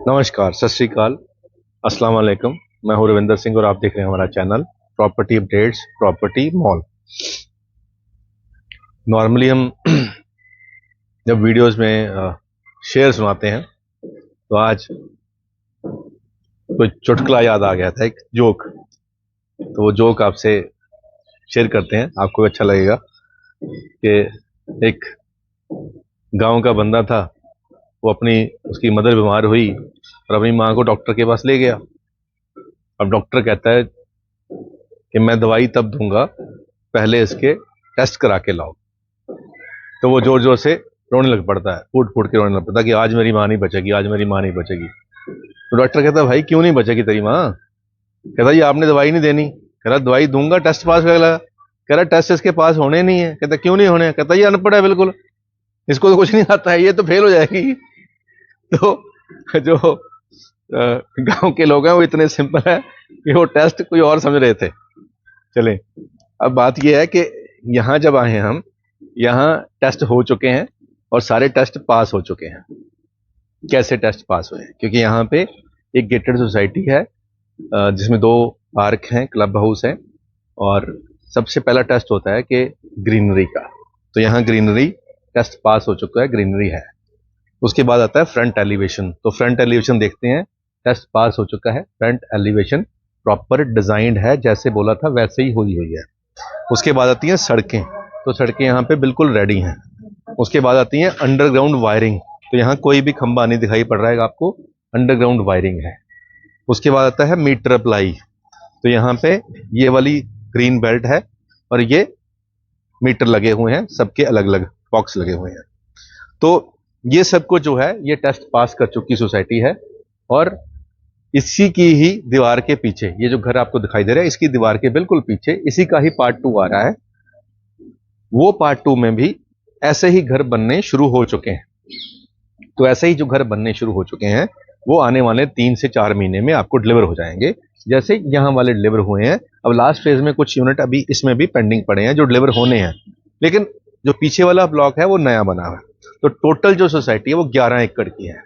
नमस्कार, सत श्री अकाल, अस्सलाम वालेकुम। मैं हूं रविंदर सिंह और आप देख रहे हैं हमारा channel property updates property mall. Normally हम जब वीडियोस में शेयर सुनाते हैं तो आज कोई चुटकुला याद आ गया था, एक जोक। तो वो जोक आपसे शेयर करते हैं, आपको अच्छा लगेगा। कि एक गांव का बंदा था, वो उसकी मदर बीमार हुई और अपनी माँ को डॉक्टर के पास ले गया। अब डॉक्टर कहता है कि मैं दवाई तब दूंगा, पहले इसके टेस्ट करा के लाओ। तो वो जोर जोर से रोने लग पड़ता है, फूट फूट के रोने लग पड़ता है कि आज मेरी माँ नहीं बचेगी, आज मेरी माँ नहीं बचेगी। तो डॉक्टर कहता है भाई क्यों नहीं बचेगी तेरी माँ? कहता ये आपने दवाई नहीं देनी। कह रहा दवाई दूंगा, टेस्ट पास कर लगा। कह रहा टेस्ट इसके पास होने नहीं है। कहता क्यों नहीं होने? कहता ये अनपढ़ है बिल्कुल, इसको तो कुछ नहीं आता है, ये तो फेल हो जाएगी। तो जो गांव के लोग हैं वो इतने सिंपल है कि वो टेस्ट कोई और समझ रहे थे। चलें, अब बात ये है कि यहाँ जब आए हैं हम, यहाँ टेस्ट हो चुके हैं और सारे टेस्ट पास हो चुके हैं। कैसे टेस्ट पास हुए? क्योंकि यहाँ पे एक गेटेड सोसाइटी है जिसमें 2 पार्क हैं, क्लब हाउस है, और सबसे पहला टेस्ट होता है कि ग्रीनरी का। तो यहाँ ग्रीनरी टेस्ट पास हो चुका है, ग्रीनरी है। उसके बाद आता है फ्रंट एलिवेशन। तो फ्रंट एलिवेशन देखते हैं, टेस्ट पास हो चुका है। फ्रंट एलिवेशन प्रॉपर डिजाइंड है, जैसे बोला था वैसे ही हुई है। उसके बाद आती हैं सड़कें। तो सड़कें यहाँ पे बिल्कुल रेडी हैं। उसके बाद आती हैं अंडरग्राउंड वायरिंग। तो यहाँ कोई भी खंबा नहीं दिखाई पड़ रहा है आपको, अंडरग्राउंड वायरिंग है। उसके बाद आता है मीटर अप्लाई। तो यहाँ पे ये वाली ग्रीन बेल्ट है और ये मीटर लगे हुए हैं, सबके अलग अलग बॉक्स लगे हुए हैं। तो ये सबको जो है ये टेस्ट पास कर चुकी सोसाइटी है। और इसी की ही दीवार के पीछे, ये जो घर आपको दिखाई दे रहा है, इसकी दीवार के बिल्कुल पीछे इसी का ही पार्ट 2 आ रहा है। वो पार्ट 2 में भी ऐसे ही घर बनने शुरू हो चुके हैं। तो ऐसे ही जो घर बनने शुरू हो चुके हैं वो आने वाले 3 से 4 महीने में आपको डिलीवर हो जाएंगे, जैसे यहाँ वाले डिलीवर हुए हैं। अब लास्ट फेज में कुछ यूनिट अभी इसमें भी पेंडिंग पड़े हैं जो डिलीवर होने हैं, लेकिन जो पीछे वाला ब्लॉक है वो नया बना हुआ है। तो टोटल जो सोसाइटी है वो 11 एकड़ की है।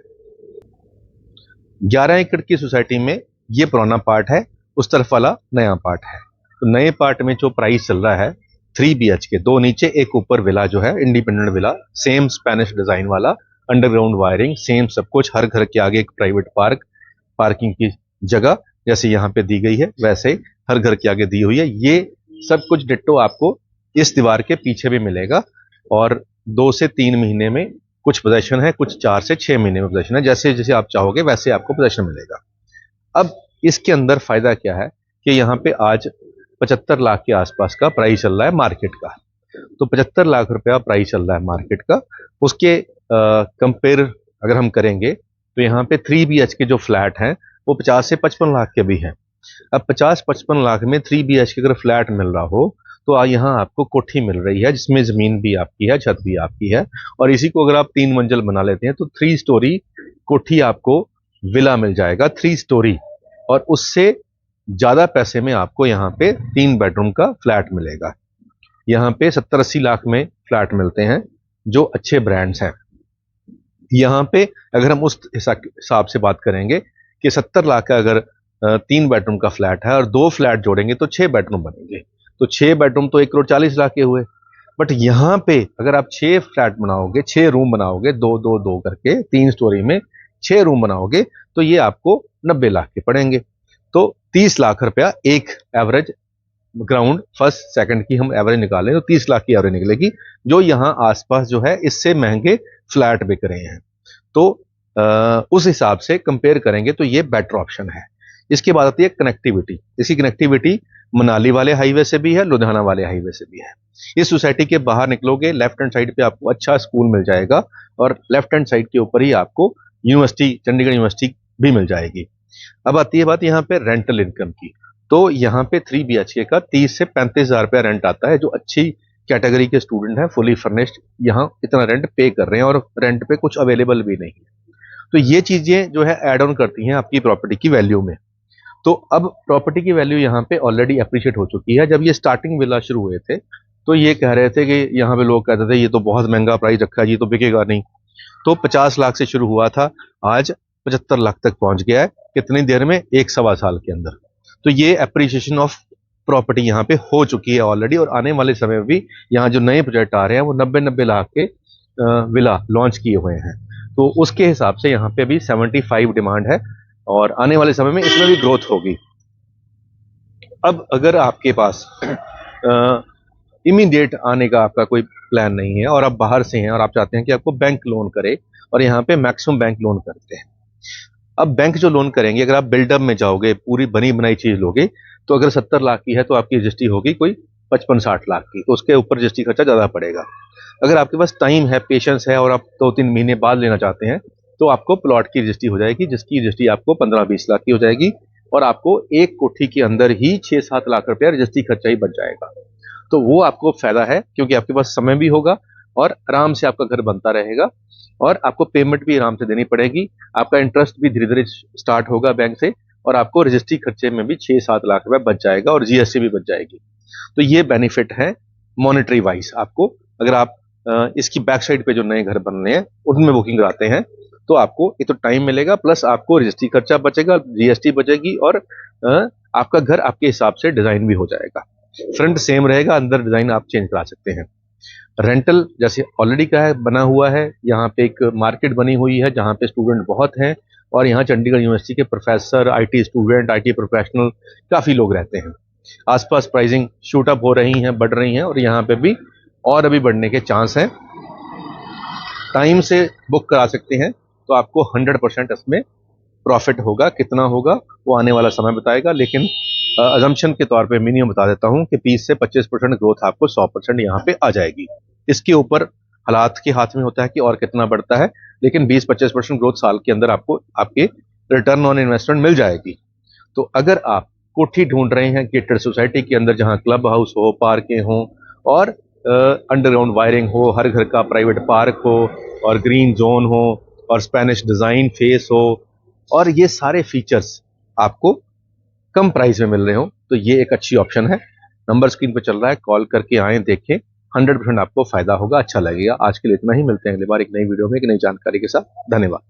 11 एकड़ की सोसाइटी में ये पुराना पार्ट है, उस तरफ वाला नया पार्ट है। तो नए पार्ट में जो प्राइस चल रहा है 3 BHK, 2 नीचे 1 ऊपर विला जो है, independent villa, same Spanish design वाला, अंडरग्राउंड वायरिंग, सेम सब कुछ, हर घर के आगे एक प्राइवेट पार्किंग की जगह जैसे यहाँ पे दी गई है वैसे हर घर के आगे दी हुई है। ये सब कुछ डिट्टो आपको इस दीवार के पीछे भी मिलेगा। और 2 से 3 महीने में कुछ पोजेशन है, कुछ 4 से 6 महीने में पोजेशन है, जैसे जैसे आप चाहोगे वैसे आपको पोजेशन मिलेगा। अब इसके अंदर फायदा क्या है कि यहाँ पे आज 75 लाख के आसपास का प्राइस चल रहा है मार्केट का। तो 75 लाख रुपया प्राइस चल रहा है मार्केट का। उसके कंपेयर अगर हम करेंगे तो यहाँ पे 3 BHK जो फ्लैट हैं वो 50 से 55 लाख के भी हैं। अब 50-55 लाख में 3 BHK अगर फ्लैट मिल रहा हो तो यहाँ आपको कोठी मिल रही है जिसमें जमीन भी आपकी है, छत भी आपकी है, और इसी को अगर आप 3 मंजिल बना लेते हैं तो 3 स्टोरी कोठी आपको विला मिल जाएगा, 3 स्टोरी। और उससे ज्यादा पैसे में आपको यहाँ पे 3 बेडरूम का फ्लैट मिलेगा। यहाँ पे 70-80 लाख में फ्लैट मिलते हैं जो अच्छे ब्रांड्स हैं। यहाँ पे अगर हम उस हिसाब से बात करेंगे कि 70 लाख का अगर 3 बेडरूम का फ्लैट है और 2 फ्लैट जोड़ेंगे तो 6 बेडरूम बनेंगे, तो 6 बेडरूम तो 1,40,00,000 के हुए। बट यहाँ पे अगर आप 6 फ्लैट बनाओगे, 6 रूम बनाओगे, 2-2-2 करके 3 स्टोरी में 6 रूम बनाओगे तो ये आपको 90 लाख के पड़ेंगे। तो 30 लाख रुपया एक एवरेज ग्राउंड फर्स्ट सेकंड की हम एवरेज निकालें तो 30 लाख की एवरेज निकलेगी, जो यहाँ आसपास जो है इससे महंगे फ्लैट बिक रहे हैं। तो उस हिसाब से कंपेयर करेंगे तो ये बेटर ऑप्शन है। इसके बाद आती है कनेक्टिविटी। इसकी कनेक्टिविटी मनाली वाले हाईवे से भी है, लुधियाना वाले हाईवे से भी है। इस सोसाइटी के बाहर निकलोगे लेफ्ट हैंड साइड पे आपको अच्छा स्कूल मिल जाएगा और लेफ्ट हैंड साइड के ऊपर ही आपको यूनिवर्सिटी, चंडीगढ़ यूनिवर्सिटी भी मिल जाएगी। अब आती है बात यहाँ पे रेंटल इनकम की। तो यहाँ पे 3 BHK का 30 से 35 हजार रुपया रेंट आता है। जो अच्छी कैटेगरी के स्टूडेंट हैं, फुली फर्निश्ड, यहाँ इतना रेंट पे कर रहे हैं और रेंट पे कुछ अवेलेबल भी नहीं है। तो ये चीजें जो है ऐड ऑन करती हैं आपकी प्रॉपर्टी की वैल्यू में। तो अब प्रॉपर्टी की वैल्यू यहाँ पे ऑलरेडी अप्रिशिएट हो चुकी है। जब ये स्टार्टिंग विला शुरू हुए थे तो ये कह रहे थे कि यहाँ पे लोग कहते थे ये तो बहुत महंगा प्राइस रखा है, ये तो बिकेगा नहीं। तो 50 लाख से शुरू हुआ था, आज 75 लाख तक पहुंच गया है। कितनी देर में? 1-1.25 साल के अंदर। तो ये अप्रिसिएशन ऑफ प्रॉपर्टी यहाँ पे हो चुकी है ऑलरेडी। और आने वाले समय में भी यहाँ जो नए प्रोजेक्ट आ रहे हैं वो 90-90 लाख के विला लॉन्च किए हुए हैं। तो उसके हिसाब से यहाँ पे अभी 75 डिमांड है और आने वाले समय में इसमें भी ग्रोथ होगी। अब अगर आपके पास इमीडिएट आने का आपका कोई प्लान नहीं है और आप बाहर से हैं और आप चाहते हैं कि आपको बैंक लोन करे, और यहाँ पे मैक्सिमम बैंक लोन करते हैं। अब बैंक जो लोन करेंगे, अगर आप बिल्डअप में जाओगे, पूरी बनी बनाई चीज लोगे, तो अगर 70 लाख की है तो आपकी रजिस्ट्री होगी कोई 55-60 लाख की, तो उसके ऊपर रजिस्ट्री खर्चा ज्यादा पड़ेगा। अगर आपके पास टाइम है, पेशेंस है और आप 2-3 महीने बाद लेना चाहते हैं तो आपको प्लॉट की रजिस्ट्री हो जाएगी, जिसकी रजिस्ट्री आपको 15-20 लाख की हो जाएगी और आपको एक कोठी के अंदर ही 6-7 लाख रुपया रजिस्ट्री खर्चा ही बच जाएगा। तो वो आपको फायदा है क्योंकि आपके पास समय भी होगा और आराम से आपका घर बनता रहेगा और आपको पेमेंट भी आराम से देनी पड़ेगी। आपका इंटरेस्ट भी धीरे धीरे स्टार्ट होगा बैंक से और आपको रजिस्ट्री खर्चे में भी 6-7 लाख रुपए बच जाएगा और जीएसटी भी बच जाएगी। तो ये बेनिफिट है मॉनेटरी वाइज आपको। अगर आप इसकी बैक साइड पे जो नए घर बन रहे हैं उनमें बुकिंग कराते हैं तो आपको एक तो टाइम मिलेगा, प्लस आपको रजिस्ट्री खर्चा बचेगा, जीएसटी बचेगी और आपका घर आपके हिसाब से डिजाइन भी हो जाएगा। फ्रंट सेम रहेगा, अंदर डिजाइन आप चेंज करा सकते हैं। रेंटल जैसे ऑलरेडी का है, बना हुआ है, यहाँ पे एक मार्केट बनी हुई है जहाँ पे स्टूडेंट बहुत हैं और यहाँ चंडीगढ़ यूनिवर्सिटी के professor, IT student, IT professional काफ़ी लोग रहते हैं। आसपास प्राइसिंग शूट अप हो रही हैं, बढ़ रही हैं और यहाँ पे भी और अभी बढ़ने के चांस हैं। टाइम से बुक करा सकते हैं तो आपको 100% इसमें प्रॉफिट होगा। कितना होगा वो आने वाला समय बताएगा, लेकिन अजम्पशन के तौर पे मिनिमम बता देता हूं कि 20 से 25% ग्रोथ आपको 100% यहाँ पे आ जाएगी। इसके ऊपर हालात के हाथ में होता है कि और कितना बढ़ता है, लेकिन 20-25% ग्रोथ साल के अंदर आपको आपके रिटर्न ऑन इन्वेस्टमेंट मिल जाएगी। तो अगर आप कोठी ढूंढ रहे हैं गेटेड सोसाइटी के अंदर जहां क्लब हाउस हो, पार्कें हो और अंडरग्राउंड वायरिंग हो, हर घर का प्राइवेट पार्क हो और ग्रीन जोन हो और स्पेनिश डिजाइन फेस हो और ये सारे फीचर्स आपको कम प्राइस में मिल रहे हो, तो ये एक अच्छी ऑप्शन है। नंबर स्क्रीन पर चल रहा है, कॉल करके आए, देखें, 100% आपको फायदा होगा, अच्छा लगेगा। आज के लिए इतना ही, मिलते हैं अगली बार एक नई वीडियो में एक नई जानकारी के साथ। धन्यवाद।